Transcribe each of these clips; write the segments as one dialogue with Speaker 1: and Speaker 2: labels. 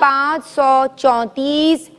Speaker 1: 534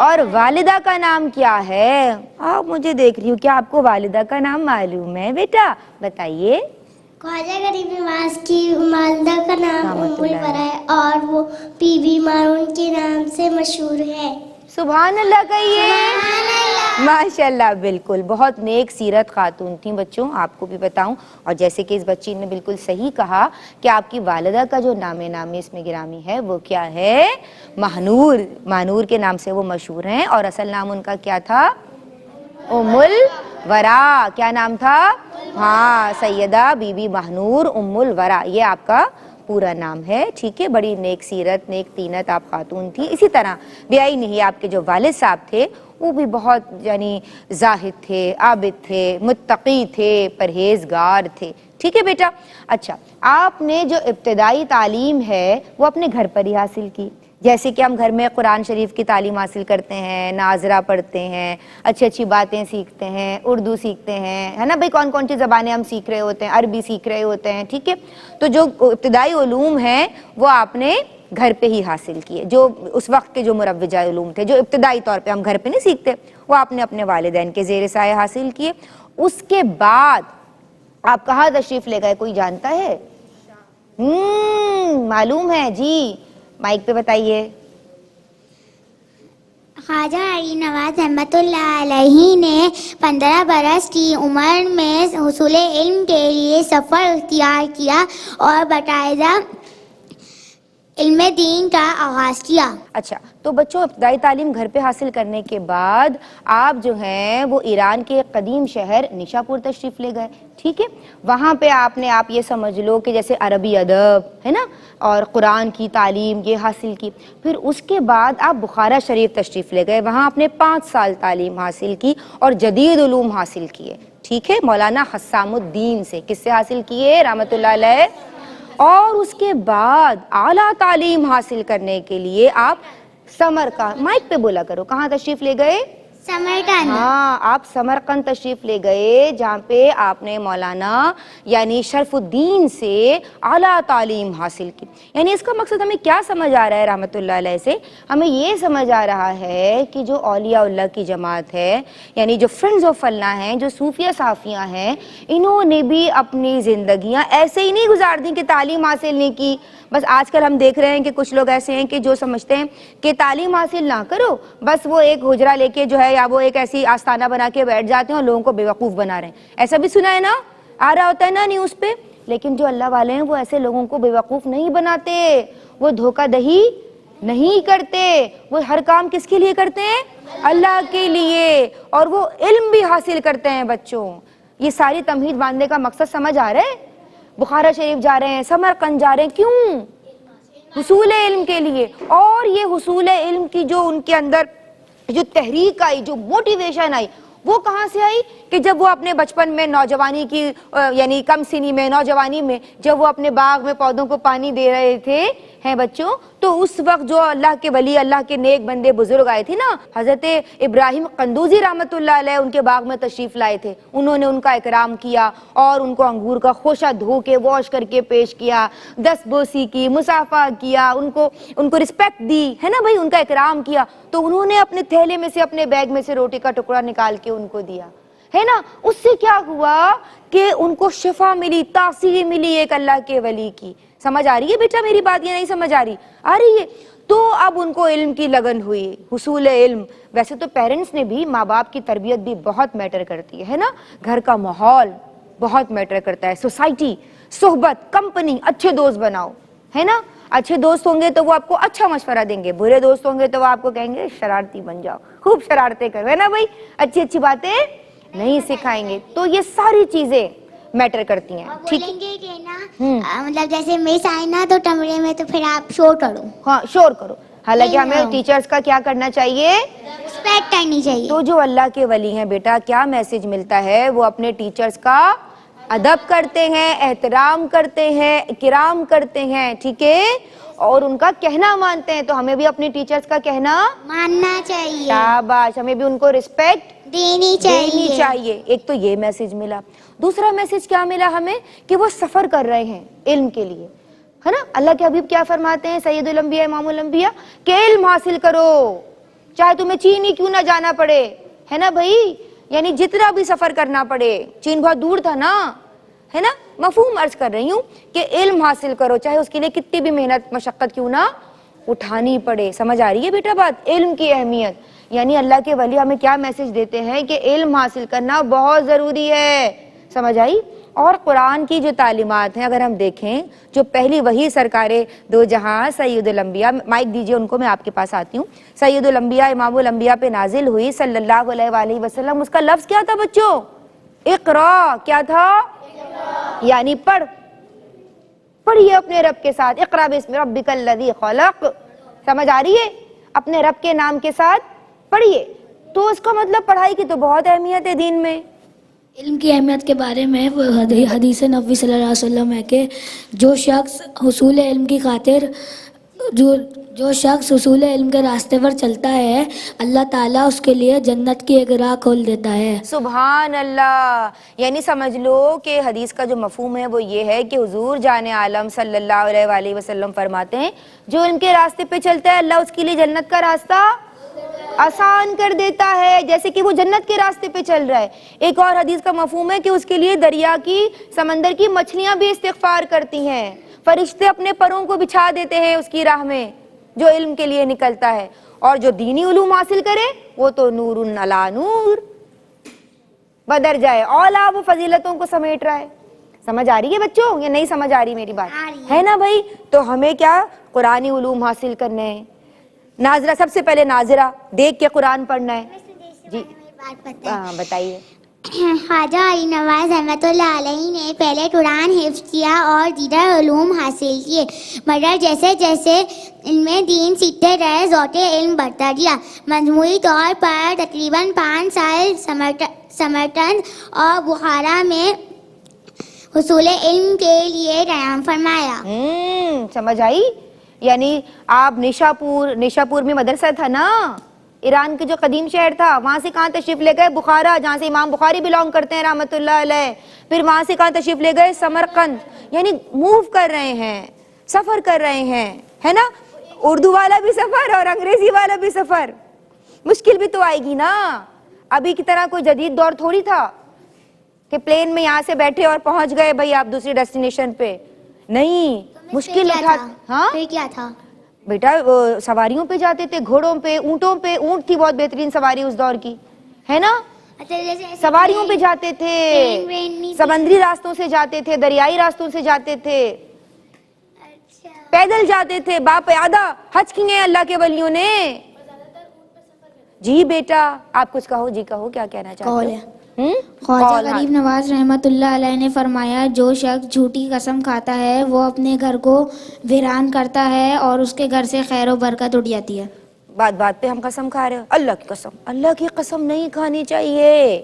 Speaker 1: اور والدہ کا نام کیا ہے؟ آپ مجھے دیکھ رہی ہوں، کیا آپ کو والدہ کا نام معلوم ہے بیٹا؟ بتائیے۔
Speaker 2: خواجہ غریب نواز کی والدہ کا نام
Speaker 1: رحمت اللہ
Speaker 2: الورا ہے اور وہ بی بی مارون کے نام سے مشہور ہے۔
Speaker 1: سبحان اللہ کہیے۔ ماشاء اللہ، بالکل بہت نیک سیرت خاتون تھیں بچوں، آپ کو بھی بتاؤں، اور جیسے کہ اس بچی نے بالکل صحیح کہا کہ آپ کی والدہ کا جو نام نامی اس میں گرامی ہے وہ کیا ہے؟ مہنور۔ مہنور کے نام سے وہ مشہور ہیں، اور اصل نام ان کا کیا تھا؟ ام الورا۔ کیا نام تھا؟ ہاں، سیدہ بی بی مہنور ام الورا، یہ آپ کا پورا نام ہے، ٹھیک ہے۔ بڑی نیک سیرت، نیک تینت آپ خاتون تھی۔ اسی طرح بیائی نہیں، آپ کے جو والد صاحب تھے وہ بھی بہت یعنی زاہد تھے، عابد تھے، متقی تھے، پرہیزگار تھے، ٹھیک ہے بیٹا۔ اچھا، آپ نے جو ابتدائی تعلیم ہے وہ اپنے گھر پر ہی حاصل کی، جیسے کہ ہم گھر میں قرآن شریف کی تعلیم حاصل کرتے ہیں، ناظرہ پڑھتے ہیں، اچھی اچھی باتیں سیکھتے ہیں، اردو سیکھتے ہیں، ہے نا بھائی؟ کون کون سی زبانیں ہم سیکھ رہے ہوتے ہیں، عربی سیکھ رہے ہوتے ہیں، ٹھیک ہے۔ تو جو ابتدائی علوم ہیں وہ آپ نے گھر پہ ہی حاصل کیے، جو اس وقت کے جو مروجہ علوم تھے، جو ابتدائی طور پہ ہم گھر پہ نہیں سیکھتے، وہ آپ نے اپنے والدین کے زیر سایہ حاصل کیے۔ اس کے بعد آپ کہاں تشریف لے گئے، کوئی جانتا ہے؟ معلوم ہے جی، مائک پہ بتائیے۔
Speaker 2: خواجہ غریب نواز رحمۃ اللہ علیہ نے 15 برس کی عمر میں حصول علم کے لیے سفر اختیار کیا اور باقاعدہ علم دین کا آغاز کیا۔
Speaker 1: اچھا، تو بچوں ابتدائی تعلیم گھر پہ حاصل کرنے کے بعد آپ جو ہیں وہ ایران کے قدیم شہر نیشا پور تشریف لے گئے، ٹھیک ہے۔ وہاں پہ آپ نے، آپ یہ سمجھ لو کہ جیسے عربی ادب ہے نا اور قرآن کی تعلیم یہ حاصل کی۔ پھر اس کے بعد آپ بخارا شریف تشریف لے گئے، وہاں آپ نے 5 سال تعلیم حاصل کی اور جدید علوم حاصل کیے، ٹھیک ہے، مولانا حسام الدین سے۔ کس سے حاصل کیے؟ رحمت اللہ علیہ۔ اور اس کے بعد اعلیٰ تعلیم حاصل کرنے کے لیے آپ سمرقند، مائک پہ بولا کرو، کہاں تشریف لے گئے؟
Speaker 2: سمرقند۔
Speaker 1: ہاں، آپ سمرقند تشریف لے گئے، جہاں پہ آپ نے مولانا یعنی شرف الدین سے اعلیٰ تعلیم حاصل کی۔ یعنی اس کا مقصد ہمیں کیا سمجھ آ رہا ہے رحمت اللہ علیہ سے؟ ہمیں یہ سمجھ آ رہا ہے کہ جو اولیاء اللہ کی جماعت ہے، یعنی جو فرینڈز آف اللہ ہیں، جو صوفیہ صافیہ ہیں، انہوں نے بھی اپنی زندگیاں ایسے ہی نہیں گزار دیں کہ تعلیم حاصل نہیں کی۔ بس آج کل ہم دیکھ رہے ہیں کہ کچھ لوگ ایسے ہیں کہ جو سمجھتے ہیں کہ تعلیم حاصل نہ کرو، بس وہ ایک حجرہ لے کے جو ہے یا وہ ایک ایسی آستانہ بنا کے بیٹھ جاتے ہیں اور لوگوں کو بیوقوف بنا رہے ہیں۔ ایسا بھی سنا ہے نا، آ رہا ہوتا ہے نا نیوز پہ۔ لیکن جو اللہ والے ہیں وہ ایسے لوگوں کو بیوقوف نہیں بناتے، وہ دھوکہ دہی نہیں کرتے، وہ ہر کام کس کے لیے کرتے ہیں؟ اللہ کے لیے، اور وہ علم بھی حاصل کرتے ہیں بچوں۔ یہ ساری تمہید باندھنے کا مقصد سمجھ آ رہا ہے؟ بخارا شریف جا رہے ہیں، سمرقند جا رہے ہیں، کیوں؟ حصول علم کے لیے۔ اور یہ حصول علم کی جو ان کے اندر جو تحریک آئی، جو موٹیویشن آئی، وہ کہاں سے آئی؟ کہ جب وہ اپنے بچپن میں، نوجوانی کی یعنی کم سنی میں، نوجوانی میں جب وہ اپنے باغ میں پودوں کو پانی دے رہے تھے ہیں بچوں، تو اس وقت جو اللہ کے ولی، اللہ کے نیک بندے بزرگ آئے تھے نا، حضرت ابراہیم قندوزی رحمت اللہ علیہ ان کے باغ میں تشریف لائے تھے، انہوں نے ان کا اکرام کیا اور ان کو انگور کا خوشہ دھو کے واش کر کے پیش کیا، دست بوسی کی، مصافحہ کیا، ان کو رسپیکٹ دی، ہے نا بھائی، ان کا اکرام کیا۔ تو انہوں نے اپنے تھیلے میں سے، اپنے بیگ میں سے روٹی کا ٹکڑا نکال کے ان کو دیا، ہے نا۔ اس سے کیا ہوا کہ ان کو شفا ملی، تاثیر ملی ایک اللہ کے ولی کی۔ سمجھ آ رہی ہے بیٹا میری بات، یہ نہیں سمجھ آ رہی؟ آ رہی ہے۔ تو اب ان کو علم کی لگن ہوئی، حصول علم۔ ویسے تو پیرنٹس نے بھی، ماں باپ کی تربیت بھی بہت میٹر کرتی ہے نا، گھر کا ماحول بہت میٹر کرتا ہے، سوسائٹی، صحبت، کمپنی، اچھے دوست بناؤ، ہے نا۔ اچھے دوست ہوں گے تو وہ آپ کو اچھا مشورہ دیں گے، برے دوست ہوں گے تو وہ آپ کو کہیں گے شرارتی بن جاؤ، خوب شرارتیں کرو، ہے نا بھائی، اچھی اچھی باتیں نہیں سکھائیں گے۔ تو یہ ساری چیزیں میٹر کرتی ہیں، ٹھیک ہے۔
Speaker 2: بولیں گے کہ نا مطلب جیسے مس آئے نا تو کمرے میں تو پھر آپ شور کرو،
Speaker 1: ہاں شور کرو، حالانکہ ہمیں ٹیچرز کا کیا کرنا چاہیے؟
Speaker 2: رسپیکٹ کرنی چاہیے۔
Speaker 1: تو جو اللہ کے ولی ہیں بیٹا، کیا میسج ملتا ہے؟ وہ اپنے ٹیچرز کا ادب کرتے ہیں، احترام کرتے ہیں، اکرام کرتے ہیں، ٹھیک ہے، اور ان کا کہنا مانتے ہیں۔ تو ہمیں بھی اپنی ٹیچرز کا کہنا
Speaker 2: ماننا چاہیے،
Speaker 1: شاباش، ہمیں بھی ان کو رسپیکٹ
Speaker 2: دینی
Speaker 1: دینی چاہیے۔ ایک تو یہ میسج ملا۔ دوسرا میسج کیا ملا ہمیں؟ کہ وہ سفر کر رہے ہیں علم کے لیے، ہے نا۔ اللہ کے حبیب کیا فرماتے ہیں، سید الانبیاء امام الانبیاء، کہ علم حاصل کرو، چاہے تمہیں چین ہی کیوں نہ جانا پڑے, ہے نا بھائی, یعنی جتنا بھی سفر کرنا پڑے, چین بہت دور تھا نا, ہے نا, مفہوم عرض کر رہی ہوں کہ علم حاصل کرو چاہے اس کے لیے کتنی بھی محنت مشقت کیوں نہ اٹھانی پڑے. سمجھ آ رہی ہے بیٹا بات, علم کی اہمیت, یعنی اللہ کے ولی ہمیں کیا میسج دیتے ہیں کہ علم حاصل کرنا بہت ضروری ہے. سمجھ آئی؟ اور قرآن کی جو تعلیمات ہیں اگر ہم دیکھیں, جو پہلی وحی سرکار دو جہاں سید الانبیاء, مائک دیجئے ان کو, میں آپ کے پاس آتی ہوں, سید الانبیاء امام الانبیاء پہ نازل ہوئی صلی اللہ علیہ وآلہ وسلم, اس کا لفظ کیا تھا بچوں؟ اقرا. کیا تھا؟ یعنی پڑھ, پڑھیے اپنے رب کے ساتھ, اقرا بسم ربک الذی خلق. سمجھ آ رہی ہے؟ اپنے رب کے نام کے ساتھ پڑھیے. تو اس کا مطلب پڑھائی کی تو بہت اہمیت ہے دین میں.
Speaker 3: علم کی اہمیت کے بارے میں حدیث نبوی صلی اللہ علیہ وسلم ہے کہ جو شخص حصول علم کی خاطر جو شخص حصول علم کے راستے پر چلتا ہے, اللہ تعالیٰ اس کے لیے جنت کی ایک راہ کھول دیتا ہے.
Speaker 1: سبحان اللہ. یعنی سمجھ لو کہ حدیث کا جو مفہوم ہے وہ یہ ہے کہ حضور جان عالم صلی اللہ علیہ وآلہ وسلم فرماتے ہیں جو ان کے راستے پہ چلتا ہے اللہ اس کے لیے جنت کا راستہ آسان کر دیتا ہے, جیسے کہ وہ جنت کے راستے پہ چل رہا ہے. ایک اور حدیث کا مفہوم ہے کہ اس کے لیے دریا کی, سمندر کی مچھلیاں بھی استغفار کرتی ہیں, فرشتے اپنے پروں کو بچھا دیتے ہیں اس کی راہ میں جو علم کے لیے نکلتا ہے. اور جو دینی علوم حاصل کرے وہ تو نور علی نور, بدر جائے اولا, وہ فضیلتوں کو سمیٹ رہا ہے. سمجھ آ رہی ہے بچوں یا نہیں سمجھ آ رہی میری بات؟ ہے نا بھائی. تو ہمیں کیا قرآنی علوم حاصل کرنے ہیں. ناظرہ, سب سے پہلے ناظرہ دیکھ کے قرآن پڑھنا ہے. جی ہاں بتائیے.
Speaker 2: خواجہ علی نواز رحمۃ اللہ علیہ نے پہلے قرآن حفظ کیا اور دیگر علوم حاصل کیے, مگر جیسے جیسے ان میں دین سیکھتے رہے ذوق علم بڑھتا گیا. مجموعی طور پر تقریباً 5 سال سمرقند اور بخارا میں حصول علم کے لیے قیام فرمایا.
Speaker 1: سمجھ آئی؟ یعنی آپ نیشاپور میں مدرسہ تھا نا, ایران کے جو قدیم شہر تھا, وہاں سے کہاں تشریف لے گئے؟ بخارا, جہاں سے امام بخاری بلانگ کرتے ہیں رحمۃ اللہ علیہ. پھر وہاں سے کہاں تشریف لے گئے؟ سمرقند. یعنی موو کر رہے ہیں, سفر کر رہے ہیں, ہے نا. اردو والا بھی سفر اور انگریزی والا بھی سفر. مشکل بھی تو آئے گی نا, ابھی کی طرح کوئی جدید دور تھوڑی تھا کہ پلین میں یہاں سے بیٹھے اور پہنچ گئے بھائی آپ دوسری ڈیسٹینیشن پہ. نہیں, مشکل تھا. ہاں
Speaker 2: پھر کیا تھا
Speaker 1: بیٹا, سواریوں پہ جاتے تھے, گھوڑوں پہ, اونٹوں پہ. اونٹ تھی بہت بہترین سواری اس دور کی, ہے نا. سواریوں پہ جاتے تھے, سمندری راستوں سے جاتے تھے, دریائی راستوں سے جاتے تھے, پیدل جاتے تھے, باپیادہ حج کیے ہیں اللہ کے ولیوں نے. جی بیٹا آپ کچھ کہو. جی کہو, کیا کہنا چاہتے ہو؟
Speaker 3: خواجہ غریب نواز رحمۃ اللہ علیہ نے فرمایا جو شخص جھوٹی قسم کھاتا ہے وہ اپنے گھر کو ویران کرتا ہے اور اس کے گھر سے خیر و برکت اٹھ جاتی ہے.
Speaker 1: بات بات پہ ہم قسم کھا رہے ہو. اللہ کی قسم, اللہ کی قسم نہیں کھانی چاہیے,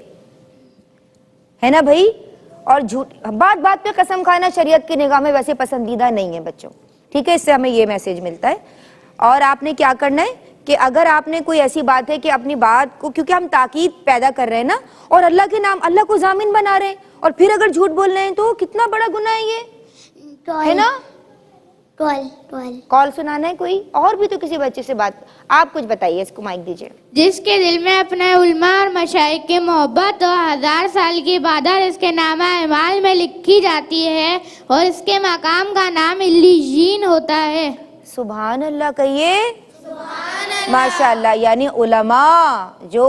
Speaker 1: ہے نا بھائی. اور جھوٹ, بات بات پہ قسم کھانا شریعت کی نگاہ میں ویسے پسندیدہ نہیں ہے بچوں, ٹھیک ہے. اس سے ہمیں یہ میسج ملتا ہے. اور آپ نے کیا کرنا ہے کہ اگر آپ نے کوئی ایسی بات ہے کہ اپنی بات کو, کیونکہ ہم تاکید پیدا کر رہے ہیں نا, اور اللہ کے نام, اللہ کو ضامن بنا رہے ہیں, اور پھر اگر جھوٹ بول رہے ہیں تو کتنا بڑا گناہ ہے یہ, ہے نا. کال سنانا ہے کوئی اور بھی تو کسی بچے سے بات. آپ کچھ بتائیے, اس کو مائک دیجیے.
Speaker 4: جس کے دل میں اپنے علماء اور مشائخ کی محبت اور 1000 سال کی عبادت اس کے نامہ اعمال میں لکھی جاتی ہے اور اس کے مقام کا نام علیین ہوتا ہے.
Speaker 1: سبحان اللہ کہیے. ماشاء اللہ. یعنی علماء جو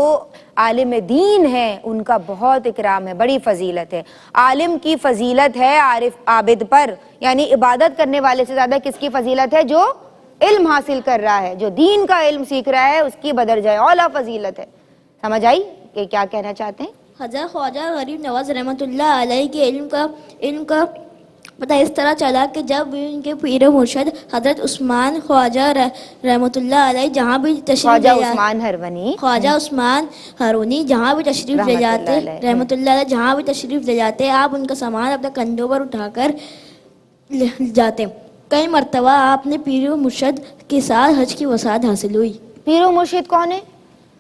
Speaker 1: عالم دین ہیں ان کا بہت اکرام ہے, بڑی فضیلت ہے. عالم کی فضیلت ہے عارف عابد پر, یعنی عبادت کرنے والے سے زیادہ کس کی فضیلت ہے؟ جو علم حاصل کر رہا ہے, جو دین کا علم سیکھ رہا ہے, اس کی بدر جائے اولا فضیلت ہے. سمجھ آئی کہ کیا کہنا چاہتے ہیں؟
Speaker 3: حضرت خواجہ غریب نواز رحمۃ اللہ علیہ کے علم کا پتہ اس طرح چلا کہ جب ان کے پیر مرشد حضرت عثمان خواجہ رحمۃ اللہ علیہ جہاں بھی تشریف لے جاتے, خواجہ عثمان ہرونی جہاں بھی تشریف لے جاتے رحمۃ اللہ علیہ جہاں بھی تشریف لے جاتے, آپ ان کا سامان اپنے کندھوں پر اٹھا کر جاتے. کئی مرتبہ آپ نے پیر و مرشد کے ساتھ حج کی وسعت حاصل ہوئی.
Speaker 1: پیر و مرشد کون ہے؟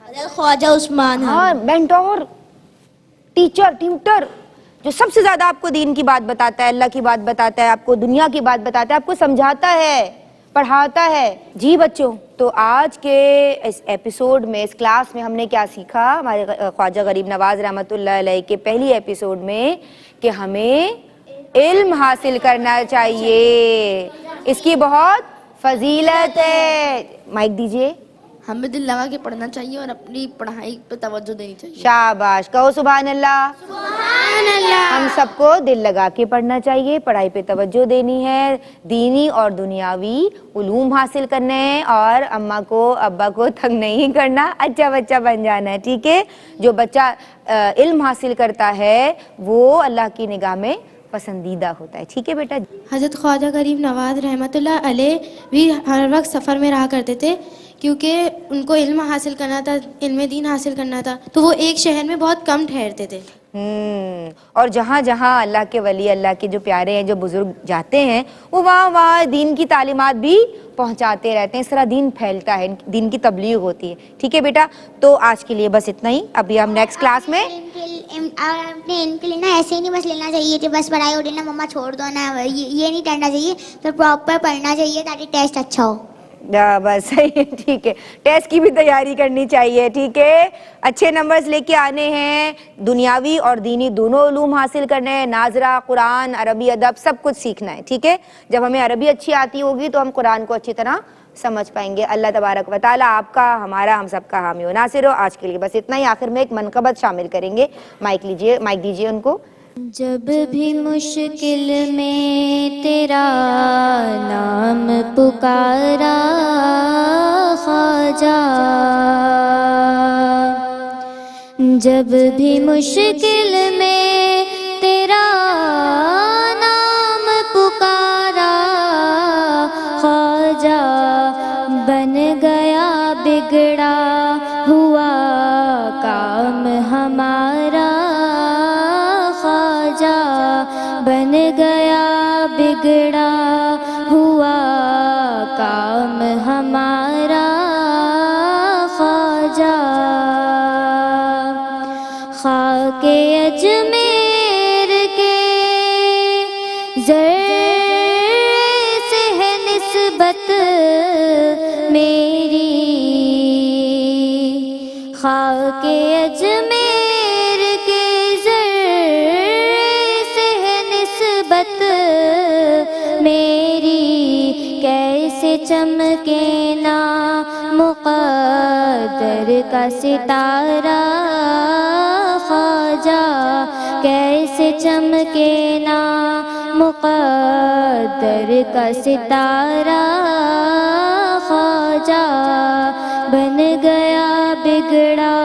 Speaker 3: حضرت خواجہ عثمان.
Speaker 1: ہاں, مینٹور, ٹیچر, ٹیوٹر, جو سب سے زیادہ آپ کو دین کی بات بتاتا ہے, اللہ کی بات بتاتا ہے, آپ کو دنیا کی بات بتاتا ہے, آپ کو سمجھاتا ہے, پڑھاتا ہے. جی بچوں، تو آج کے اس ایپیسوڈ میں، اس کلاس میں ہم نے کیا سیکھا؟ ہمارے خواجہ غریب نواز رحمۃ اللہ علیہ کے پہلی ایپیسوڈ میں کہ ہمیں علم حاصل کرنا چاہیے، اس کی بہت فضیلت ہے. مائک دیجیے.
Speaker 5: ہمیں دل لگا کے پڑھنا چاہیے اور اپنی پڑھائی پہ توجہ دینی چاہیے.
Speaker 1: شاباش، کہو سبحان اللہ. سبحان اللہ. ہم سب کو دل لگا کے پڑھنا چاہیے، پڑھائی پہ توجہ دینی ہے، دینی اور دنیاوی علوم حاصل کرنے ہیں، اور اماں کو ابا کو تنگ نہیں کرنا، اچھا بچہ بن جانا ہے. ٹھیک ہے؟ جو بچہ علم حاصل کرتا ہے وہ اللہ کی نگاہ میں پسندیدہ ہوتا ہے. ٹھیک ہے بیٹا؟
Speaker 6: حضرت خواجہ غریب نواز رحمۃ اللہ علیہ بھی ہر وقت سفر میں رہا کرتے تھے، کیونکہ ان کو علم حاصل کرنا تھا، علم دین حاصل کرنا تھا، تو وہ ایک شہر میں بہت کم ٹھہرتے تھے.
Speaker 1: اور جہاں جہاں اللہ کے ولی، اللہ کے جو پیارے ہیں، جو بزرگ جاتے ہیں، وہ وہاں وہاں دین کی تعلیمات بھی پہنچاتے رہتے ہیں. اس طرح دین پھیلتا ہے، دین کی تبلیغ ہوتی ہے. ٹھیک ہے بیٹا؟ تو آج کے لیے بس اتنا ہی. ابھی ہم نیکسٹ کلاس میں
Speaker 2: اور اپنے علم کے لیے نا ایسے ہی نہیں بس لینا چاہیے کہ بس پڑھائی ہو رہی نا مما چھوڑ دو نا، یہ نہیں کرنا چاہیے. تو پراپر پڑھنا چاہیے تاکہ ٹیسٹ اچھا ہو.
Speaker 1: بس صحیح ہے. ٹھیک ہے، ٹیسٹ کی بھی تیاری کرنی چاہیے. ٹھیک ہے، اچھے نمبرز لے کے آنے ہیں، دنیاوی اور دینی دونوں علوم حاصل کرنے ہیں، ناظرہ، قرآن، عربی ادب سب کچھ سیکھنا ہے. ٹھیک ہے؟ جب ہمیں عربی اچھی آتی ہوگی تو ہم قرآن کو اچھی طرح سمجھ پائیں گے. اللہ تبارک و تعالیٰ آپ کا، ہمارا، ہم سب کا حامی و ناصر ہو. آج کے لیے بس اتنا ہی. آخر میں ایک منقبت شامل کریں گے. مائک دیجیے ان کو.
Speaker 7: جب بھی مشکل میں تیرا نام پکارا خواجہ، جب بھی مشکل میں تیرا نام پکارا خواجہ، بن گیا بگڑا ہوا کام ہمارا خواجہ، بن گیا بگڑا ہوا کام ہمارا خواجہ. خاک اجمیر کے ذرے سے ہے نسبت میری، خاک اجمیر کے ذرے سے ہے نسبت میری. کیسے چمکے نا مقدر کا ستارہ خواجہ، کیسے چمکے نا مقدر کا ستارہ خواجہ، بن گیا بگڑا